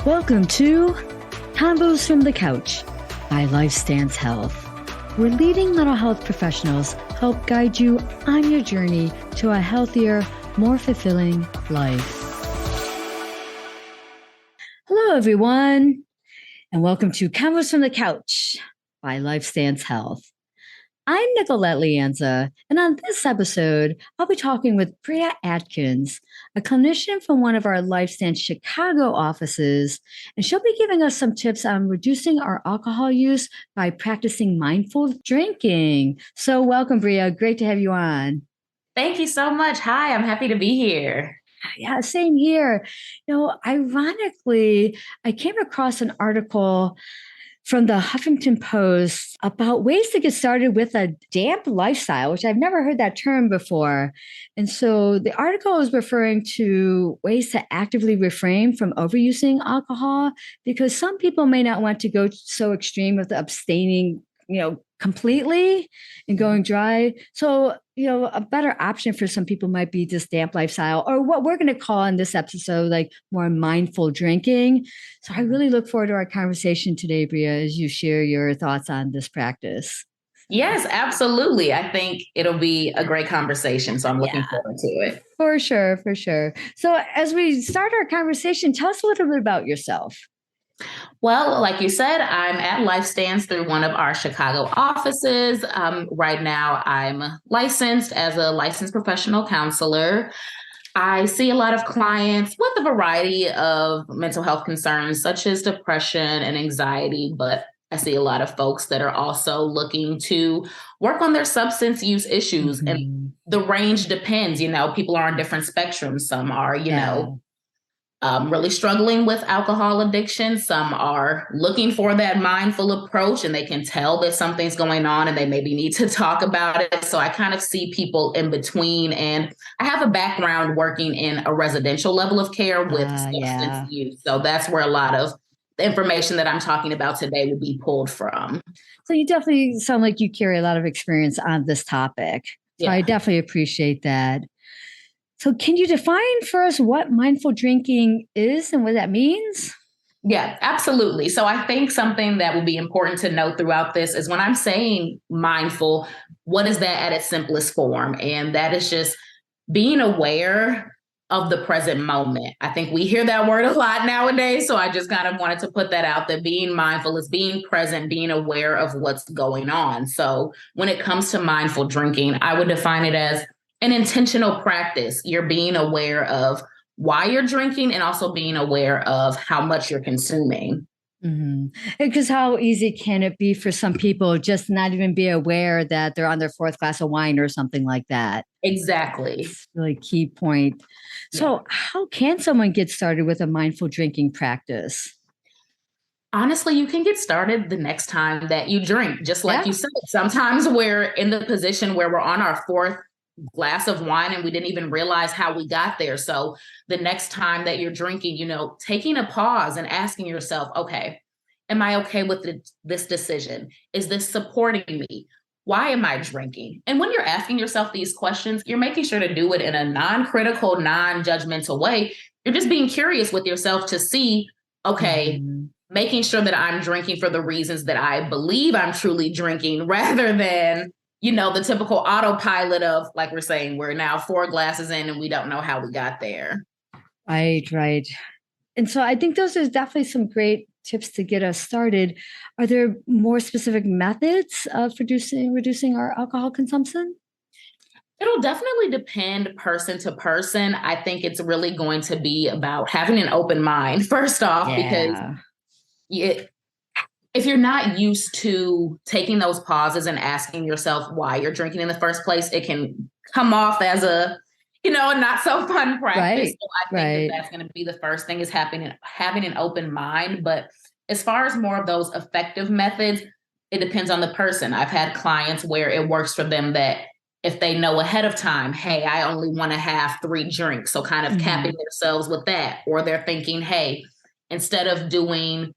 Welcome to Combos from the Couch by Lifestance Health, where leading mental health professionals help guide you on your journey to a healthier, more fulfilling life. Hello, everyone, and welcome to Combos from the Couch by Lifestance Health. I'm Nicolette Lianza, and on this episode, I'll be talking with Bria Atkins, a clinician from one of our Lifestance Chicago offices, and she'll be giving us some tips on reducing our alcohol use by practicing mindful drinking. So welcome, Bria. Great to have you on. Thank you so much. Hi, I'm happy to be here. Yeah, same here. Ironically, I came across an article from the Huffington Post about ways to get started with a damp lifestyle, which I've never heard that term before. And so the article is referring to ways to actively refrain from overusing alcohol, because some people may not want to go so extreme with abstaining, completely and going dry. So, a better option for some people might be this damp lifestyle, or what we're going to call in this episode, like more mindful drinking. So I really look forward to our conversation today, Bria, as you share your thoughts on this practice. Yes, absolutely. I think it'll be a great conversation. So I'm looking forward to it. For sure, for sure. So as we start our conversation, tell us a little bit about yourself. Well, like you said, I'm at Lifestance through one of our Chicago offices. Right now, I'm licensed as a licensed professional counselor. I see a lot of clients with a variety of mental health concerns, such as depression and anxiety, but I see a lot of folks that are also looking to work on their substance use issues. Mm-hmm. And the range depends, people are on different spectrums. Some are, really struggling with alcohol addiction. Some are looking for that mindful approach, and they can tell that something's going on and they maybe need to talk about it. So I kind of see people in between. And I have a background working in a residential level of care with substance use. So that's where a lot of the information that I'm talking about today would be pulled from. So you definitely sound like you carry a lot of experience on this topic. So I definitely appreciate that. So can you define for us what mindful drinking is and what that means? Yeah, absolutely. So I think something that will be important to note throughout this is when I'm saying mindful, what is that at its simplest form? And that is just being aware of the present moment. I think we hear that word a lot nowadays. So I just kind of wanted to put that out there. Being mindful is being present, being aware of what's going on. So when it comes to mindful drinking, I would define it as an intentional practice. You're being aware of why you're drinking and also being aware of how much you're consuming. Mm-hmm. Because how easy can it be for some people just not even be aware that they're on their fourth glass of wine or something like that? Exactly. It's a really key point. So how can someone get started with a mindful drinking practice? Honestly, you can get started the next time that you drink. Just like you said, sometimes we're in the position where we're on our fourth glass of wine and we didn't even realize how we got there. So the next time that you're drinking, taking a pause and asking yourself, okay, am I okay with this decision? Is this supporting me? Why am I drinking? And when you're asking yourself these questions, you're making sure to do it in a non-critical, non-judgmental way. You're just being curious with yourself to see, okay, making sure that I'm drinking for the reasons that I believe I'm truly drinking, rather than the typical autopilot of, like we're saying, we're now 4 glasses in and we don't know how we got there. Right. And so I think those are definitely some great tips to get us started. Are there more specific methods of reducing our alcohol consumption? It'll definitely depend person to person. I think it's really going to be about having an open mind, first off, because if you're not used to taking those pauses and asking yourself why you're drinking in the first place, it can come off as a not so fun practice. Right. So I think that's going to be the first thing, is having an open mind. But as far as more of those effective methods, it depends on the person. I've had clients where it works for them that if they know ahead of time, hey, I only want to have 3 drinks. So kind of capping themselves with that. Or they're thinking, hey, instead of doing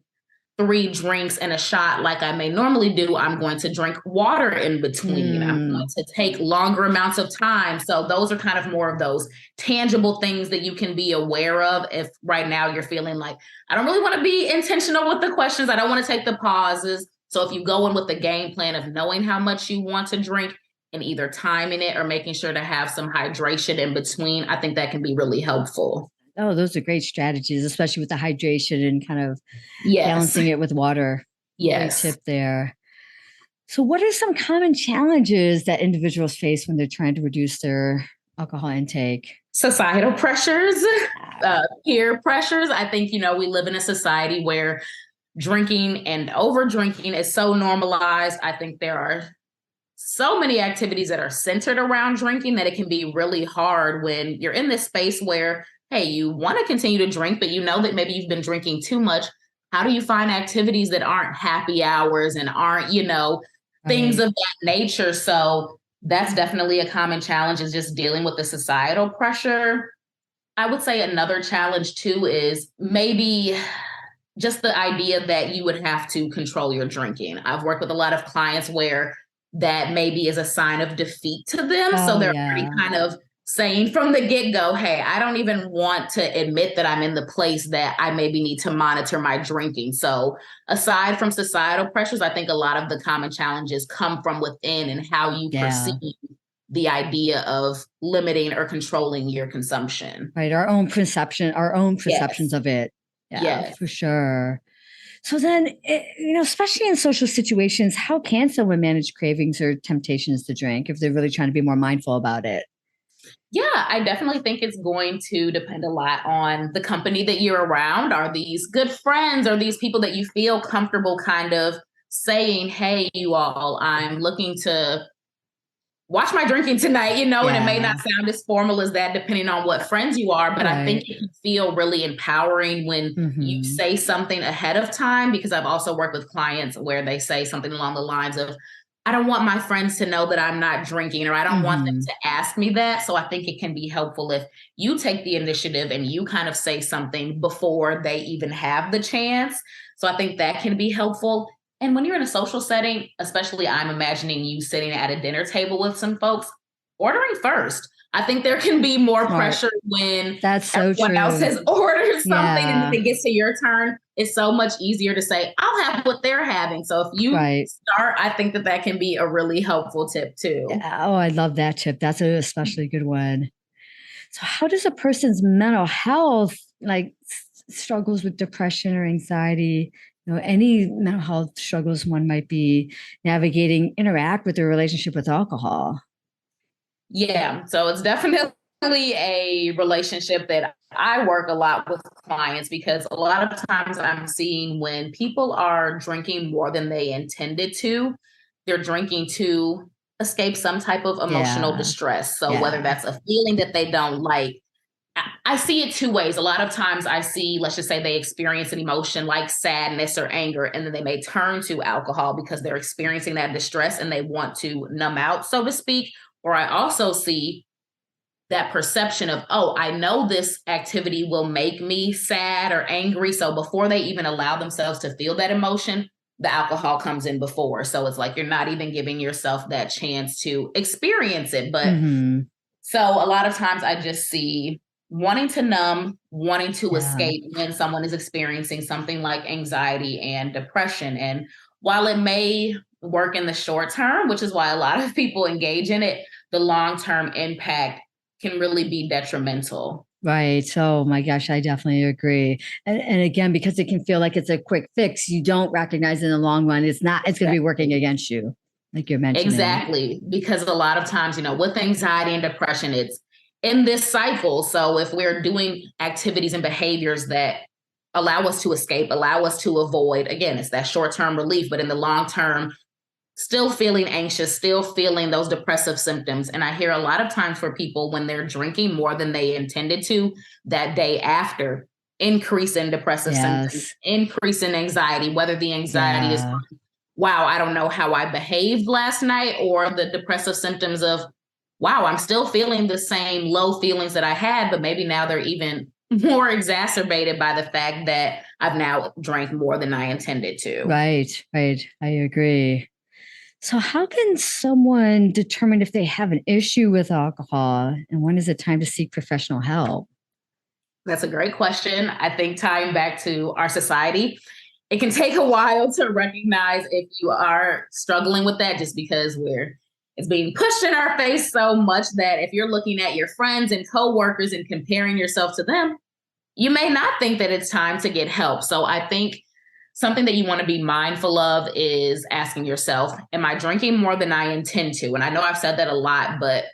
three drinks and a shot like I may normally do. I'm going to drink water in between. I'm going to take longer amounts of time. So those are kind of more of those tangible things that you can be aware of if right now you're feeling like, I don't really want to be intentional with the questions. I don't want to take the pauses. So if you go in with the game plan of knowing how much you want to drink and either timing it or making sure to have some hydration in between, I think that can be really helpful. Oh, those are great strategies, especially with the hydration and kind of Yes. balancing it with water. Yes. Great tip there. So, what are some common challenges that individuals face when they're trying to reduce their alcohol intake? Societal pressures, peer pressures. I think, we live in a society where drinking and over drinking is so normalized. I think there are so many activities that are centered around drinking that it can be really hard when you're in this space where, hey, you want to continue to drink, but you know that maybe you've been drinking too much. How do you find activities that aren't happy hours and aren't, things of that nature? So that's definitely a common challenge, is just dealing with the societal pressure. I would say another challenge too is maybe just the idea that you would have to control your drinking. I've worked with a lot of clients where that maybe is a sign of defeat to them. So they're already kind of saying from the get-go, hey, I don't even want to admit that I'm in the place that I maybe need to monitor my drinking. So aside from societal pressures, I think a lot of the common challenges come from within and how you perceive the idea of limiting or controlling your consumption. Right. Our own perceptions of it. Yeah, for sure. So then, especially in social situations, how can someone manage cravings or temptations to drink if they're really trying to be more mindful about it? Yeah, I definitely think it's going to depend a lot on the company that you're around. Are these good friends? Are these people that you feel comfortable kind of saying, hey, you all, I'm looking to watch my drinking tonight, and it may not sound as formal as that depending on what friends you are, but I think it can feel really empowering when you say something ahead of time, because I've also worked with clients where they say something along the lines of, I don't want my friends to know that I'm not drinking, or I don't want them to ask me that. So I think it can be helpful if you take the initiative and you kind of say something before they even have the chance. So I think that can be helpful. And when you're in a social setting, especially I'm imagining you sitting at a dinner table with some folks, ordering first. I think there can be more pressure when everyone else has ordered something and it gets to your turn. It's so much easier to say, I'll have what they're having. So if you start, I think that can be a really helpful tip too. Yeah. Oh, I love that tip. That's an especially good one. So how does a person's mental health, struggles with depression or anxiety, any mental health struggles one might be navigating, interact with their relationship with alcohol? Yeah, so it's definitely a relationship that I work a lot with clients, because a lot of times I'm seeing when people are drinking more than they intended to, they're drinking to escape some type of emotional distress. So whether that's a feeling that they don't like, I see it two ways. A lot of times I see, let's just say they experience an emotion like sadness or anger, and then they may turn to alcohol because they're experiencing that distress and they want to numb out, so to speak. Or I also see that perception of, oh, I know this activity will make me sad or angry. So before they even allow themselves to feel that emotion, the alcohol comes in before. So it's like you're not even giving yourself that chance to experience it. But so a lot of times I just see wanting to numb, wanting to escape when someone is experiencing something like anxiety and depression. And while it may work in the short term, which is why a lot of people engage in it, the long-term impact can really be detrimental. Right. Oh my gosh, I definitely agree. And again, because it can feel like it's a quick fix, you don't recognize in the long run, it's going to be working against you, like you're mentioning. Exactly. Because a lot of times, with anxiety and depression, it's in this cycle. So if we're doing activities and behaviors that allow us to escape, allow us to avoid, again, it's that short-term relief, but in the long term, still feeling anxious, still feeling those depressive symptoms. And I hear a lot of times for people when they're drinking more than they intended to, that day after, increase in depressive symptoms, increase in anxiety, whether the anxiety is, wow, I don't know how I behaved last night, or the depressive symptoms of, wow, I'm still feeling the same low feelings that I had, but maybe now they're even more exacerbated by the fact that I've now drank more than I intended to. Right, right. I agree. So, how can someone determine if they have an issue with alcohol and when is it time to seek professional help? That's a great question. I think tying back to our society, it can take a while to recognize if you are struggling with that just because it's being pushed in our face so much that if you're looking at your friends and coworkers and comparing yourself to them, you may not think that it's time to get help. So I think something that you want to be mindful of is asking yourself, am I drinking more than I intend to? And I know I've said that a lot, but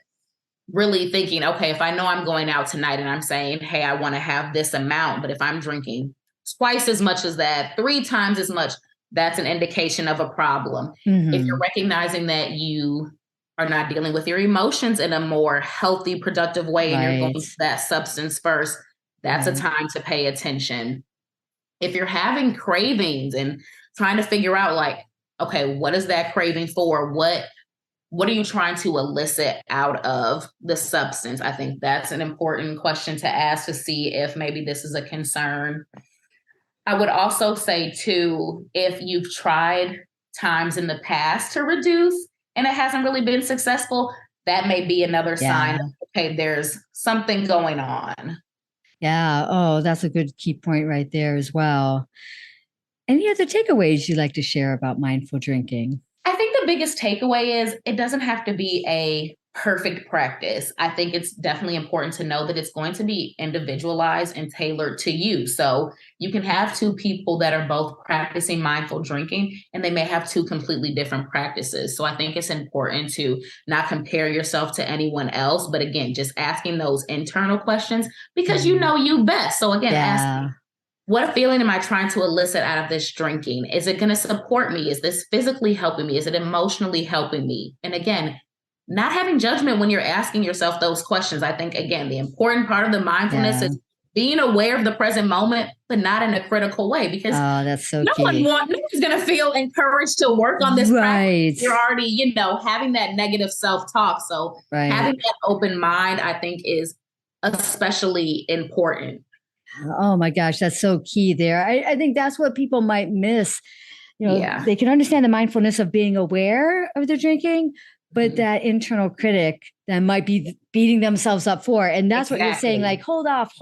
really thinking, okay, if I know I'm going out tonight and I'm saying, hey, I want to have this amount, but if I'm drinking twice as much as that, 3 times as much, that's an indication of a problem. If you're recognizing that you are not dealing with your emotions in a more healthy, productive way, and you're going to that substance first, that's a time to pay attention. If you're having cravings and trying to figure out like, okay, what is that craving for? What are you trying to elicit out of the substance? I think that's an important question to ask to see if maybe this is a concern. I would also say too, if you've tried times in the past to reduce and it hasn't really been successful, that may be another sign of, okay, there's something going on. Yeah. Oh, that's a good key point right there as well. Any other takeaways you'd like to share about mindful drinking? I think the biggest takeaway is it doesn't have to be a perfect practice. I think it's definitely important to know that it's going to be individualized and tailored to you. So you can have 2 people that are both practicing mindful drinking, and they may have 2 completely different practices. So I think it's important to not compare yourself to anyone else, but again, just asking those internal questions because you know you best. So again, asking, what feeling am I trying to elicit out of this drinking? Is it going to support me? Is this physically helping me? Is it emotionally helping me? And again, not having judgment when you're asking yourself those questions. I think, again, the important part of the mindfulness is being aware of the present moment, but not in a critical way, because that's so no key. one's going to feel encouraged to work on this practice. You're already, having that negative self-talk. So having that open mind, I think, is especially important. Oh my gosh, that's so key there. I think that's what people might miss. They can understand the mindfulness of being aware of their drinking, but that internal critic that might be beating themselves up for. And that's what you're saying, like, hold off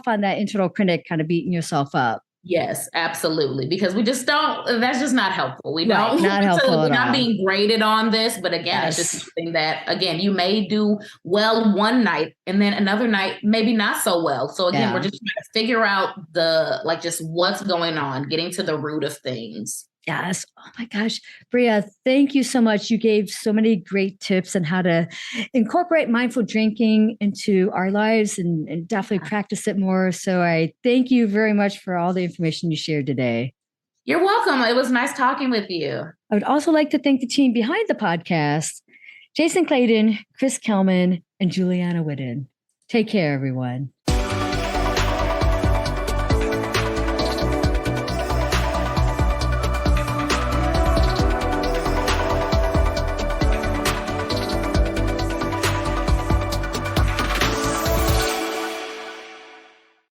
on that internal critic kind of beating yourself up. Yes, absolutely. Because we just don't, that's just not helpful. We don't, not helpful we're at not all. being graded on this, but again, it's just something that, again, you may do well one night and then another night, maybe not so well. So again, we're just trying to figure out just what's going on, getting to the root of things. Yes. Oh my gosh. Bria, thank you so much. You gave so many great tips on how to incorporate mindful drinking into our lives and definitely practice it more. So I thank you very much for all the information you shared today. You're welcome. It was nice talking with you. I would also like to thank the team behind the podcast, Jason Clayton, Chris Kelman, and Juliana Whitten. Take care, everyone.